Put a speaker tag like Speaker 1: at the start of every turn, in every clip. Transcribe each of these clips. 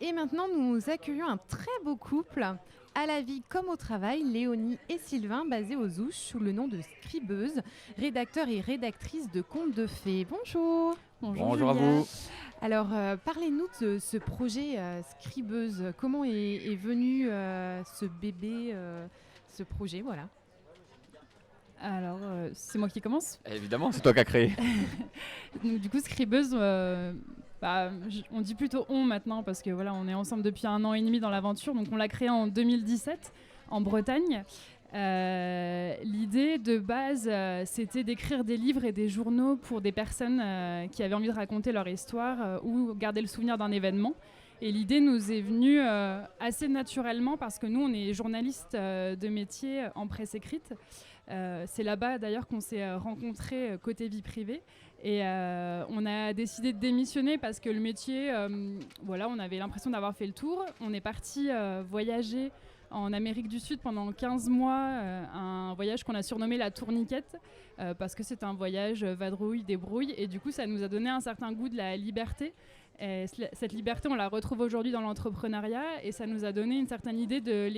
Speaker 1: Et maintenant, nous accueillons un très beau couple, à la vie comme au travail, Léonie et Sylvain, basés aux Ouches, sous le nom de Scribeuse, rédacteurs et rédactrices de contes de fées. Bonjour.
Speaker 2: Bonjour
Speaker 3: Bonjour à vous.
Speaker 1: Alors, parlez-nous de ce projet Scribeuse. Comment est venu ce bébé, ce projet, voilà.
Speaker 2: Alors, c'est moi qui commence.
Speaker 3: Évidemment, c'est toi qui as créé.
Speaker 2: Donc, du coup, Scribeuse, on dit plutôt on maintenant parce que voilà, on est ensemble depuis 1 an et demi dans l'aventure. Donc, on l'a créé en 2017 en Bretagne. L'idée de base, c'était d'écrire des livres et des journaux pour des personnes qui avaient envie de raconter leur histoire ou garder le souvenir d'un événement. Et l'idée nous est venue assez naturellement parce que nous, on est journalistes de métier en presse écrite. C'est là-bas d'ailleurs qu'on s'est rencontrés côté vie privée. Et on a décidé de démissionner parce que le métier, voilà, on avait l'impression d'avoir fait le tour. On est parti voyager en Amérique du Sud pendant 15 mois, un voyage qu'on a surnommé la tourniquette, parce que c'est un voyage vadrouille, débrouille, et du coup ça nous a donné un certain goût de la liberté. Et cette liberté, on la retrouve aujourd'hui dans l'entrepreneuriat, et ça nous a donné une certaine idée de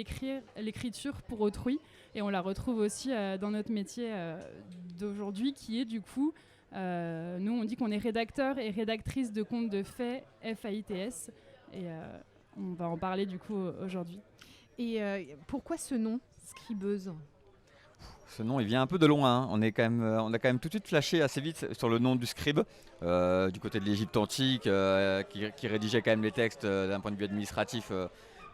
Speaker 2: l'écriture pour autrui, et on la retrouve aussi dans notre métier d'aujourd'hui, qui est du coup, nous on dit qu'on est rédacteur et rédactrice de contes de fées, FAITS, et on va en parler du coup aujourd'hui.
Speaker 1: Et pourquoi ce nom, Scribeuse ?
Speaker 3: Ce nom, il vient un peu de loin. Hein. On a quand même tout de suite flashé assez vite sur le nom du scribe, du côté de l'Égypte antique, qui rédigeait quand même les textes d'un point de vue administratif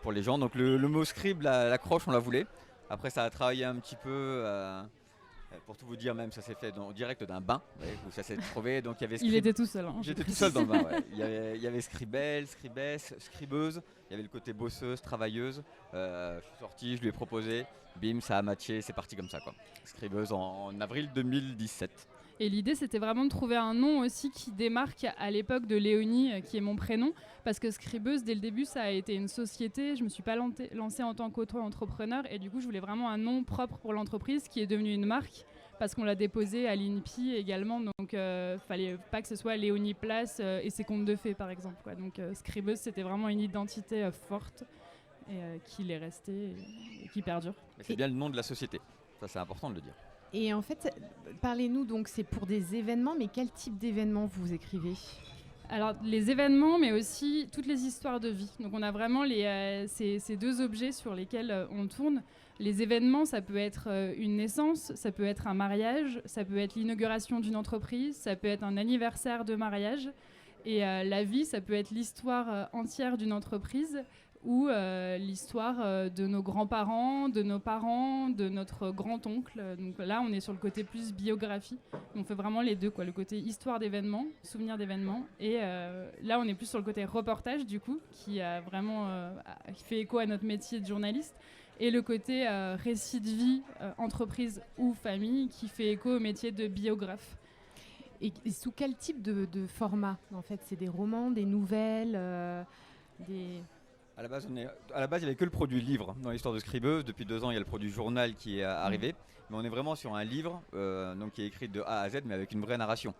Speaker 3: pour les gens. Donc le mot scribe, l'accroche, on la voulait. Après, ça a travaillé un petit peu. Pour tout vous dire, même ça s'est fait en direct d'un bain, où ça s'est trouvé. Donc il y avait
Speaker 2: Il était tout seul. Hein,
Speaker 3: J'étais tout seul dans le bain. Ouais. Il y avait scribelle, scribesse, scribeuse. Il y avait le côté bosseuse, travailleuse. Je suis sorti, je lui ai proposé. Bim, ça a matché, c'est parti comme ça, quoi. Scribeuse en avril 2017.
Speaker 2: Et l'idée, c'était vraiment de trouver un nom aussi qui démarque à l'époque de Léonie, qui est mon prénom, parce que Scribeuse, dès le début, ça a été une société. Je me suis pas lancée en tant qu'auto-entrepreneur, et du coup, je voulais vraiment un nom propre pour l'entreprise, qui est devenu une marque, parce qu'on l'a déposé à l'INPI également. Donc, fallait pas que ce soit Léonie Place et ses contes de fées, par exemple, quoi. Donc, Scribeuse, c'était vraiment une identité forte, et qui est restée et qui perdure.
Speaker 3: Mais c'est bien le nom de la société. Ça, c'est important de le dire.
Speaker 1: Et en fait, parlez-nous, donc c'est pour des événements, mais quel type d'événements vous écrivez ?
Speaker 2: Alors, les événements, mais aussi toutes les histoires de vie. Donc, on a vraiment ces deux objets sur lesquels on tourne. Les événements, ça peut être une naissance, ça peut être un mariage, ça peut être l'inauguration d'une entreprise, ça peut être un anniversaire de mariage. Et la vie, ça peut être l'histoire entière d'une entreprise ou l'histoire de nos grands-parents, de nos parents, de notre grand-oncle. Donc là, on est sur le côté plus biographie. On fait vraiment les deux, quoi. Le côté histoire d'événements, souvenir d'événements. Et là, on est plus sur le côté reportage, du coup, qui a vraiment qui fait écho à notre métier de journaliste. Et le côté récit de vie, entreprise ou famille, qui fait écho au métier de biographe.
Speaker 1: Et sous quel type de format ? En fait, c'est des romans, des nouvelles, des...
Speaker 3: À la base, il n'y avait que le produit livre dans l'histoire de Scribeuse. Depuis 2 ans, il y a le produit journal qui est arrivé. Mais on est vraiment sur un livre donc qui est écrit de A à Z, mais avec une vraie narration.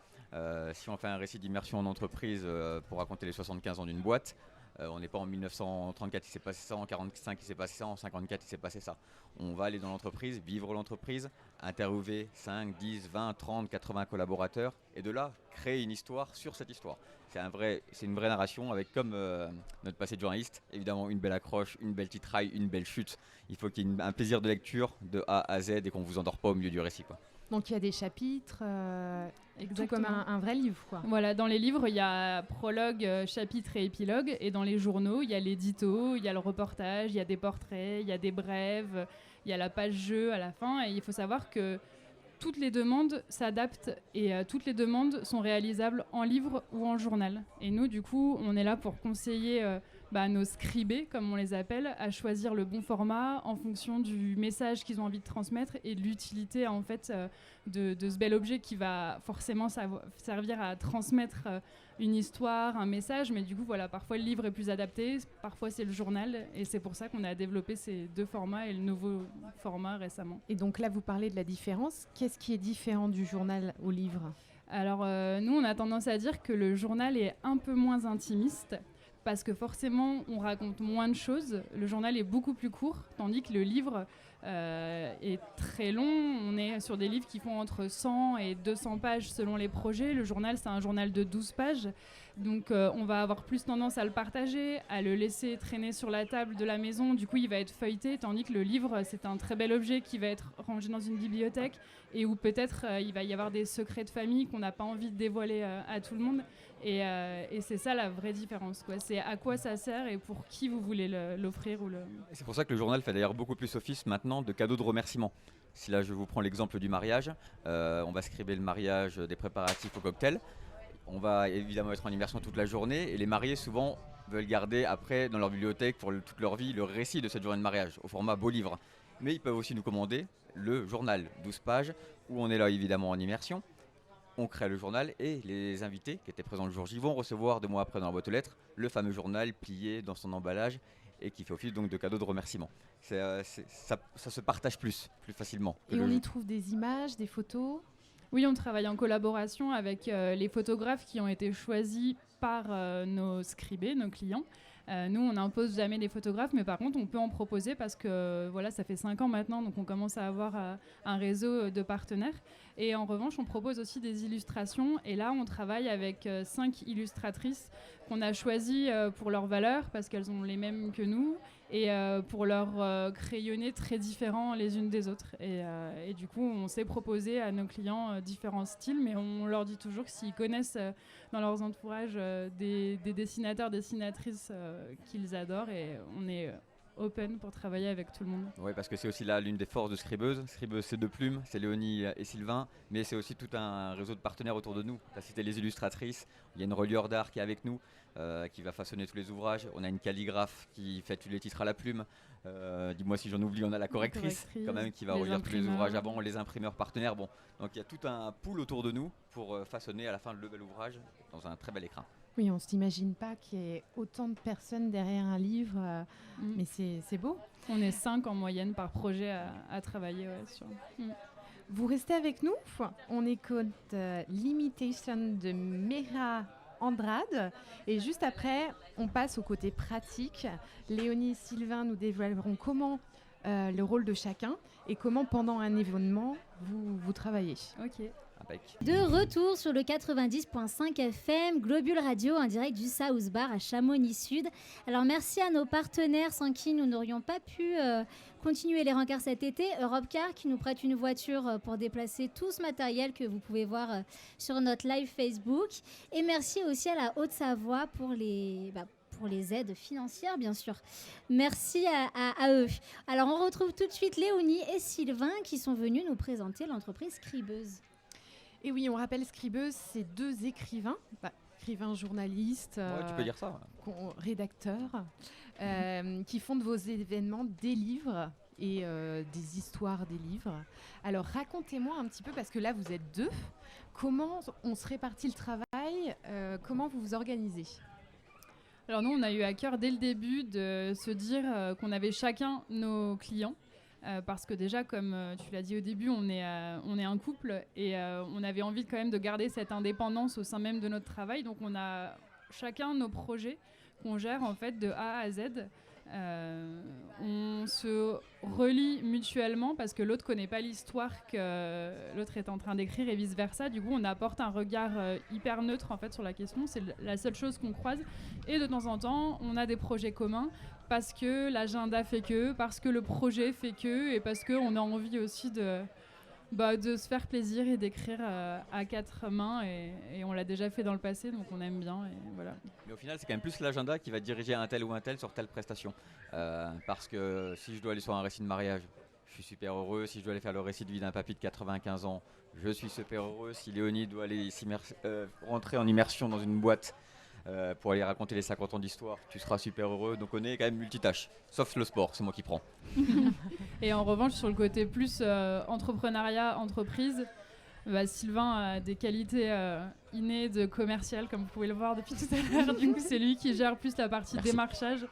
Speaker 3: Si on fait un récit d'immersion en entreprise pour raconter les 75 ans d'une boîte, on n'est pas en 1934, il s'est passé ça, en 1945, il s'est passé ça, en 1954, il s'est passé ça. On va aller dans l'entreprise, vivre l'entreprise, interviewer 5, 10, 20, 30, 80 collaborateurs et de là, créer une histoire sur cette histoire. C'est une vraie narration avec, comme notre passé de journaliste, évidemment une belle accroche, une belle titraille, une belle chute. Il faut qu'il y ait un plaisir de lecture de A à Z et qu'on ne vous endort pas au milieu du récit, quoi.
Speaker 1: Donc il y a des chapitres, tout comme un vrai livre, quoi.
Speaker 2: Voilà, dans les livres, il y a prologue, chapitre et épilogue. Et dans les journaux, il y a l'édito, il y a le reportage, il y a des portraits, il y a des brèves, il y a la page jeu à la fin. Et il faut savoir que toutes les demandes s'adaptent et toutes les demandes sont réalisables en livre ou en journal. Et nous, du coup, on est là pour conseiller nos scribés, comme on les appelle, à choisir le bon format en fonction du message qu'ils ont envie de transmettre et de l'utilité en fait, de ce bel objet qui va forcément servir à transmettre une histoire, un message. Mais du coup, voilà, parfois le livre est plus adapté, parfois c'est le journal. Et c'est pour ça qu'on a développé ces deux formats et le nouveau format récemment.
Speaker 1: Et donc là, vous parlez de la différence. Qu'est-ce qui est différent du journal au livre ?
Speaker 2: Alors, nous, on a tendance à dire que le journal est un peu moins intimiste parce que forcément, on raconte moins de choses. Le journal est beaucoup plus court, tandis que le livre est très long. On est sur des livres qui font entre 100 et 200 pages selon les projets. Le journal, c'est un journal de 12 pages. Donc, on va avoir plus tendance à le partager, à le laisser traîner sur la table de la maison. Du coup, il va être feuilleté, tandis que le livre, c'est un très bel objet qui va être rangé dans une bibliothèque et où peut-être il va y avoir des secrets de famille qu'on n'a pas envie de dévoiler à tout le monde. Et c'est ça la vraie différence, quoi. C'est à quoi ça sert et pour qui vous voulez l'offrir.
Speaker 3: Et c'est pour ça que le journal fait d'ailleurs beaucoup plus office maintenant de cadeaux de remerciement. Si là je vous prends l'exemple du mariage, on va scriber le mariage des préparatifs au cocktail. On va évidemment être en immersion toute la journée et les mariés souvent veulent garder après dans leur bibliothèque pour toute leur vie le récit de cette journée de mariage au format beau livre. Mais ils peuvent aussi nous commander le journal 12 pages où on est là évidemment en immersion. On crée le journal et les invités qui étaient présents le jour J vont recevoir 2 mois après dans la boîte aux lettres le fameux journal plié dans son emballage et qui fait office donc de cadeau de remerciement. Ça se partage plus facilement.
Speaker 1: Et on y trouve des images, des photos.
Speaker 2: Oui, on travaille en collaboration avec les photographes qui ont été choisis par nos scribés, nos clients. Nous, on n'impose jamais des photographes, mais par contre, on peut en proposer parce que voilà, ça fait 5 ans maintenant, donc on commence à avoir un réseau de partenaires. Et en revanche, on propose aussi des illustrations. Et là, on travaille avec 5 illustratrices qu'on a choisies pour leurs valeurs, parce qu'elles ont les mêmes que nous, et pour leurs crayonnés très différents les unes des autres. Et du coup, on s'est proposé à nos clients différents styles, mais on leur dit toujours que s'ils connaissent dans leurs entourages des dessinateurs, dessinatrices qu'ils adorent, et on est open pour travailler avec tout le monde.
Speaker 3: Oui, parce que c'est aussi là l'une des forces de Scribeuse. Scribeuse, c'est 2 plumes, c'est Léonie et Sylvain, mais c'est aussi tout un réseau de partenaires autour de nous. Tu as cité les illustratrices, il y a une reliure d'art qui est avec nous, qui va façonner tous les ouvrages. On a une calligraphe qui fait tous les titres à la plume. Dis-moi si j'en oublie, on a la correctrice quand même qui va relire tous les ouvrages avant, les imprimeurs partenaires. Bon, donc il y a tout un pool autour de nous pour façonner à la fin le bel ouvrage dans un très bel écrin.
Speaker 1: Oui, on ne s'imagine pas qu'il y ait autant de personnes derrière un livre, mais c'est beau.
Speaker 2: On est 5 en moyenne par projet à travailler sur.
Speaker 1: Vous restez avec nous. On écoute Limitation de Mera Andrade. Et juste après, on passe au côté pratique. Léonie et Sylvain nous dévoileront comment le rôle de chacun et comment pendant un événement vous travaillez.
Speaker 2: Ok.
Speaker 4: De retour sur le 90.5 FM, Globule Radio en direct du South Bar à Chamonix-Sud. Alors merci à nos partenaires sans qui nous n'aurions pas pu continuer les rencarts cet été. Europcar qui nous prête une voiture pour déplacer tout ce matériel que vous pouvez voir sur notre live Facebook. Et merci aussi à la Haute-Savoie pour les aides financières, bien sûr. Merci à eux. Alors on retrouve tout de suite Léonie et Sylvain qui sont venus nous présenter l'entreprise Scribeuse.
Speaker 1: Et oui, on rappelle Scribeuse, c'est 2 écrivains, écrivains journalistes,
Speaker 3: tu peux dire ça.
Speaker 1: Rédacteurs, qui font de vos événements des livres et des histoires des livres. Alors racontez-moi un petit peu, parce que là vous êtes 2, comment on se répartit le travail, comment vous vous organisez ?
Speaker 2: Alors nous, on a eu à cœur dès le début de se dire qu'on avait chacun nos clients. Parce que déjà, comme tu l'as dit au début, on est un couple et on avait envie quand même de garder cette indépendance au sein même de notre travail. Donc on a chacun nos projets qu'on gère en fait de A à Z. On se relie mutuellement parce que l'autre connaît pas l'histoire que l'autre est en train d'écrire et vice versa. Du coup, on apporte un regard hyper neutre en fait sur la question. C'est la seule chose qu'on croise. Et de temps en temps, on a des projets communs parce que l'agenda fait que, parce que le projet fait que, et parce qu'on a envie aussi de se faire plaisir et d'écrire à 4 mains. Et on l'a déjà fait dans le passé, donc on aime bien. Et voilà.
Speaker 3: Mais au final, c'est quand même plus l'agenda qui va diriger un tel ou un tel sur telle prestation. Parce que si je dois aller sur un récit de mariage, je suis super heureux. Si je dois aller faire le récit de vie d'un papy de 95 ans, je suis super heureux. Si Léonie doit aller rentrer en immersion dans une boîte pour aller raconter les 50 ans d'histoire, tu seras super heureux. Donc on est quand même multitâche. Sauf le sport, c'est moi qui prends.
Speaker 2: Et en revanche, sur le côté plus entrepreneuriat, entreprise, Sylvain a des qualités innées de commercial, comme vous pouvez le voir depuis tout à l'heure. Du coup, c'est lui qui gère plus la partie démarchage.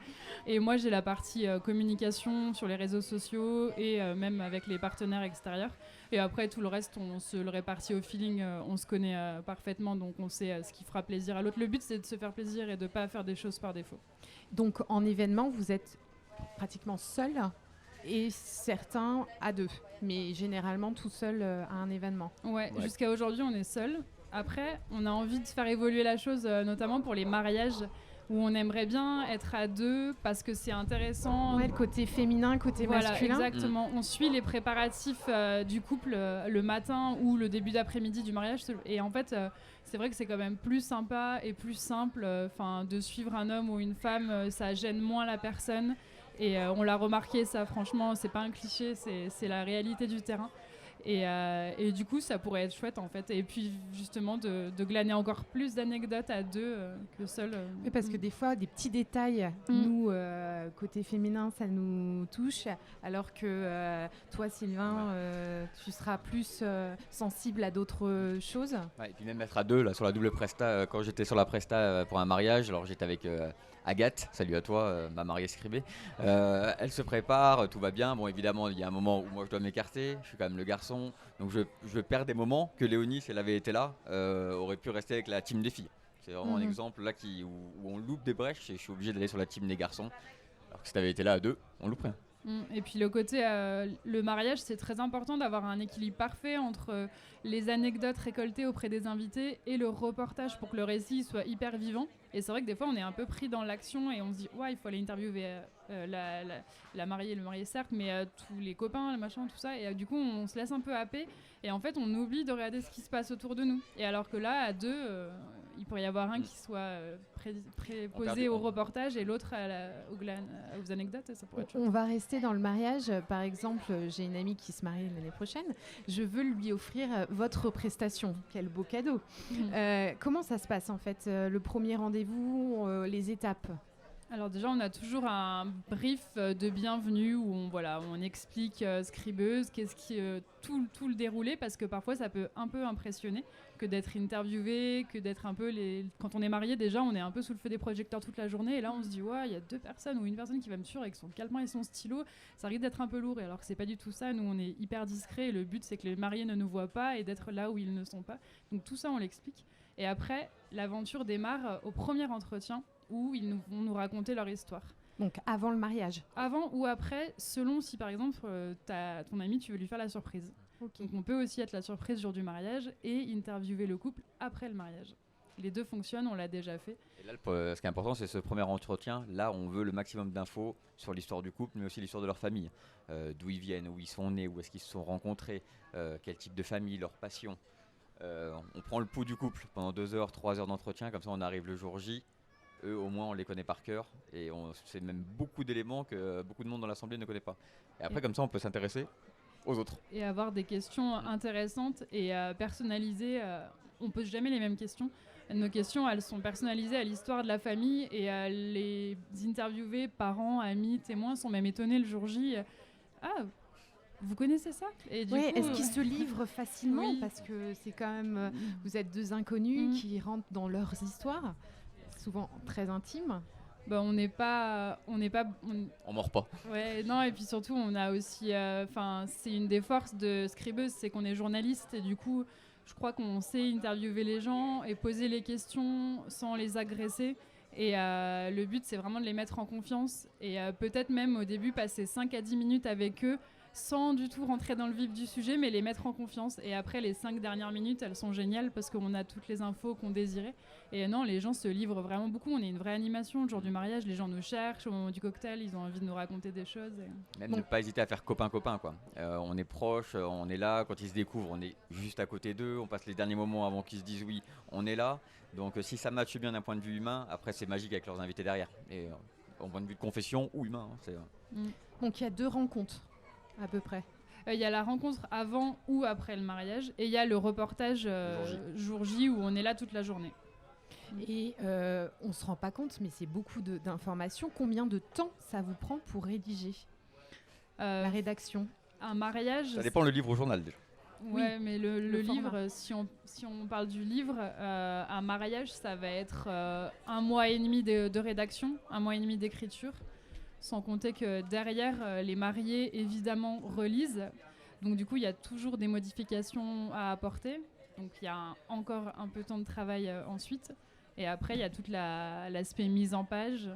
Speaker 2: Et moi, j'ai la partie communication sur les réseaux sociaux et même avec les partenaires extérieurs. Et après, tout le reste, on se le répartit au feeling. On se connaît parfaitement, donc on sait ce qui fera plaisir à l'autre. Le but, c'est de se faire plaisir et de ne pas faire des choses par défaut.
Speaker 1: Donc, en événement, vous êtes pratiquement seul et certains à deux, mais généralement tout seul à un événement.
Speaker 2: Ouais, jusqu'à aujourd'hui, on est seul. Après, on a envie de faire évoluer la chose, notamment pour les mariages, où on aimerait bien être à deux parce que c'est intéressant.
Speaker 1: Ouais, le côté féminin, côté masculin.
Speaker 2: Exactement. On suit les préparatifs du couple le matin ou le début d'après-midi du mariage. Et en fait, c'est vrai que c'est quand même plus sympa et plus simple de suivre un homme ou une femme. Ça gêne moins la personne. Et on l'a remarqué, ça, franchement, c'est pas un cliché, c'est la réalité du terrain. Et du coup, ça pourrait être chouette, en fait. Et puis, justement, de glaner encore plus d'anecdotes à deux que seul.
Speaker 1: Oui, parce que des fois, des petits détails, nous, côté féminin, ça nous touche. Alors que toi, Sylvain, tu seras plus sensible à d'autres choses.
Speaker 3: Ouais, et puis même être à deux, là, sur la double presta, quand j'étais sur la presta pour un mariage, alors j'étais avec Agathe, salut à toi, ma mariée Scribé. Elle se prépare, tout va bien. Bon, évidemment, il y a un moment où moi je dois m'écarter, je suis quand même le garçon. Donc je perds des moments que Léonie, si elle avait été là, aurait pu rester avec la team des filles. C'est vraiment un exemple là où on loupe des brèches et je suis obligé d'aller sur la team des garçons. Alors que si tu avais été là à deux, on louperait.
Speaker 2: Et puis le côté, le mariage, c'est très important d'avoir un équilibre parfait entre les anecdotes récoltées auprès des invités et le reportage pour que le récit soit hyper vivant. Et c'est vrai que des fois, on est un peu pris dans l'action et on se dit, ouais, il faut aller interviewer la mariée, le marié certes, mais tous les copains, le machin, tout ça. Et du coup, on se laisse un peu happer et en fait, on oublie de regarder ce qui se passe autour de nous. Et alors que là, à deux, il pourrait y avoir un qui soit préposé au reportage et l'autre aux anecdotes. Ça pourrait être chouette.
Speaker 1: On va rester dans le mariage. Par exemple, j'ai une amie qui se marie l'année prochaine. Je veux lui offrir votre prestation. Quel beau cadeau. Comment ça se passe en fait, le premier rendez-vous, les étapes?
Speaker 2: Alors déjà, on a toujours un brief de bienvenue où on explique Scribeuse, tout le déroulé, parce que parfois ça peut un peu impressionner que d'être interviewé, que d'être un peu quand on est marié déjà, on est un peu sous le feu des projecteurs toute la journée et là on se dit ouais, il y a deux personnes ou une personne qui va me suivre avec son calepin et son stylo, ça risque d'être un peu lourd, et alors que c'est pas du tout ça. Nous on est hyper discret et le but c'est que les mariés ne nous voient pas et d'être là où ils ne sont pas. Donc tout ça on l'explique. Et après, l'aventure démarre au premier entretien où ils vont nous raconter leur histoire.
Speaker 1: Donc avant le mariage?
Speaker 2: Avant ou après, selon si par exemple ton ami, tu veux lui faire la surprise.
Speaker 1: Okay.
Speaker 2: Donc on peut aussi être la surprise jour du mariage et interviewer le couple après le mariage. Les deux fonctionnent, on l'a déjà fait.
Speaker 3: Et là, ce qui est important, c'est ce premier entretien. Là, on veut le maximum d'infos sur l'histoire du couple, mais aussi l'histoire de leur famille. D'où ils viennent, où ils sont nés, où est-ce qu'ils se sont rencontrés, quel type de famille, leur passion. On prend le pouls du couple pendant 2 heures, 3 heures d'entretien, comme ça on arrive le jour J. Eux, au moins, on les connaît par cœur et c'est même beaucoup d'éléments que beaucoup de monde dans l'assemblée ne connaît pas. Et après, comme ça, on peut s'intéresser aux autres.
Speaker 2: Et avoir des questions intéressantes et personnalisées. On ne pose jamais les mêmes questions. Nos questions, elles sont personnalisées à l'histoire de la famille et les interviewés, parents, amis, témoins sont même étonnés le jour J. Vous connaissez ça? Et
Speaker 1: oui, est-ce qu'ils se livrent facilement? Oui. Parce que c'est quand même... vous êtes deux inconnus qui rentrent dans leurs histoires, souvent très intimes.
Speaker 2: On
Speaker 3: mord pas.
Speaker 2: Ouais, non, et puis surtout, on a aussi... c'est une des forces de Scribeuse, c'est qu'on est journaliste et du coup, je crois qu'on sait interviewer les gens et poser les questions sans les agresser. Et le but, c'est vraiment de les mettre en confiance et peut-être même au début passer 5 à 10 minutes avec eux sans du tout rentrer dans le vif du sujet, mais les mettre en confiance. Et après, les 5 dernières minutes, elles sont géniales parce qu'on a toutes les infos qu'on désirait. Et non, les gens se livrent vraiment beaucoup. On est une vraie animation. Le jour du mariage, les gens nous cherchent. Au moment du cocktail, ils ont envie de nous raconter des choses.
Speaker 3: Même ne pas hésiter à faire copain-copain, quoi. On est proche, on est là. Quand ils se découvrent, on est juste à côté d'eux. On passe les derniers moments avant qu'ils se disent oui, on est là. Donc si ça matche bien d'un point de vue humain, après c'est magique avec leurs invités derrière. Et au point de vue de confession ou humain.
Speaker 1: Donc il y a 2 rencontres. À peu près.
Speaker 2: Il y a la rencontre avant ou après le mariage et il y a le reportage jour J où on est là toute la journée.
Speaker 1: Et on ne se rend pas compte, mais c'est beaucoup d'informations. Combien de temps ça vous prend pour rédiger la rédaction?
Speaker 2: Un mariage...
Speaker 3: Ça dépend le livre au journal déjà.
Speaker 2: Ouais, mais le
Speaker 1: format.
Speaker 2: livre, si on parle du livre, un mariage, ça va être 1 mois et demi de rédaction, 1 mois et demi d'écriture, sans compter que derrière, les mariés, évidemment, relisent. Donc du coup, il y a toujours des modifications à apporter. Donc il y a encore un peu de temps de travail ensuite. Et après, il y a tout l'aspect mise en page.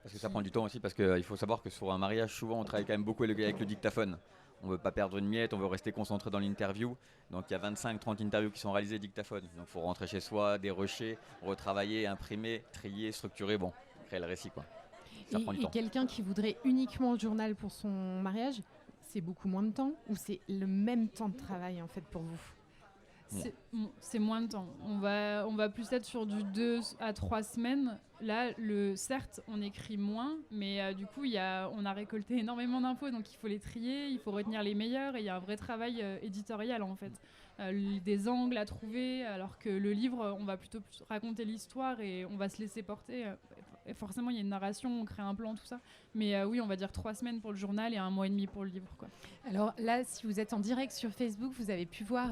Speaker 3: Parce que ça prend du temps aussi, parce qu'il faut savoir que sur un mariage, souvent on travaille quand même beaucoup avec le dictaphone. On ne veut pas perdre une miette, on veut rester concentré dans l'interview. Donc il y a 25-30 interviews qui sont réalisées dictaphone. Donc il faut rentrer chez soi, dérocher, retravailler, imprimer, trier, structurer, bon, créer le récit, quoi. Ça prend du
Speaker 1: Et
Speaker 3: temps.
Speaker 1: quelqu'un qui voudrait uniquement le journal pour son mariage, c'est beaucoup moins de temps ou c'est le même temps de travail en fait pour vous?
Speaker 2: C'est moins de temps. On va plus être sur du 2 à 3 semaines. Là, certes, on écrit moins, mais du coup, on a récolté énormément d'infos, donc il faut les trier, il faut retenir les meilleurs, et il y a un vrai travail éditorial en fait. Des angles à trouver, alors que le livre, on va plutôt raconter l'histoire et on va se laisser porter. Et forcément, il y a une narration, on crée un plan, tout ça. Mais oui, on va dire 3 semaines pour le journal et 1 mois et demi pour le livre, quoi.
Speaker 1: Alors là, si vous êtes en direct sur Facebook, vous avez pu voir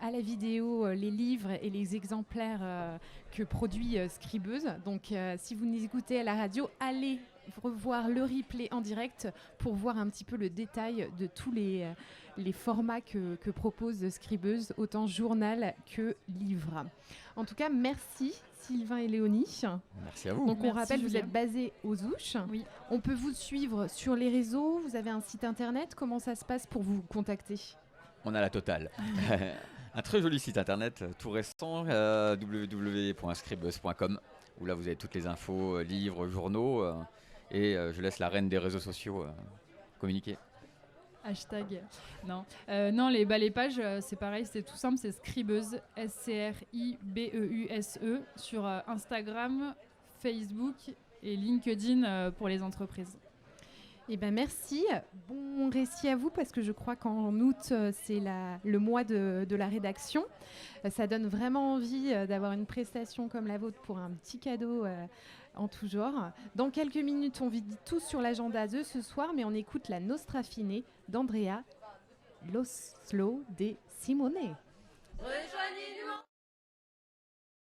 Speaker 1: à la vidéo les livres et les exemplaires que produit Scribeuse. Donc si vous nous écoutez à la radio, allez revoir le replay en direct pour voir un petit peu le détail de tous les formats que propose Scribeuse, autant journal que livre. En tout cas, merci Sylvain et Léonie.
Speaker 3: Merci à vous.
Speaker 1: Donc on
Speaker 2: Merci,
Speaker 1: rappelle, vous
Speaker 2: Julien.
Speaker 1: êtes basés aux Ouches.
Speaker 2: Oui.
Speaker 1: On peut vous suivre sur les réseaux, vous avez un site internet, comment ça se passe pour vous contacter?
Speaker 3: On a la totale. Un très joli site internet, tout récent, www.scribeuse.com, où là vous avez toutes les infos, livres, journaux, et je laisse la reine des réseaux sociaux communiquer.
Speaker 2: Hashtag. Non, non les pages, c'est pareil, c'est tout simple, c'est Scribeuse, SCRIBEUSE, sur Instagram, Facebook et LinkedIn pour les entreprises.
Speaker 1: Eh ben merci, bon récit à vous parce que je crois qu'en août c'est le mois de la rédaction. Ça donne vraiment envie d'avoir une prestation comme la vôtre pour un petit cadeau en tout genre. Dans quelques minutes on vit tous sur l'agenda de ce soir, mais on écoute la Nostra Fine d'Andrea Loslo de Simone.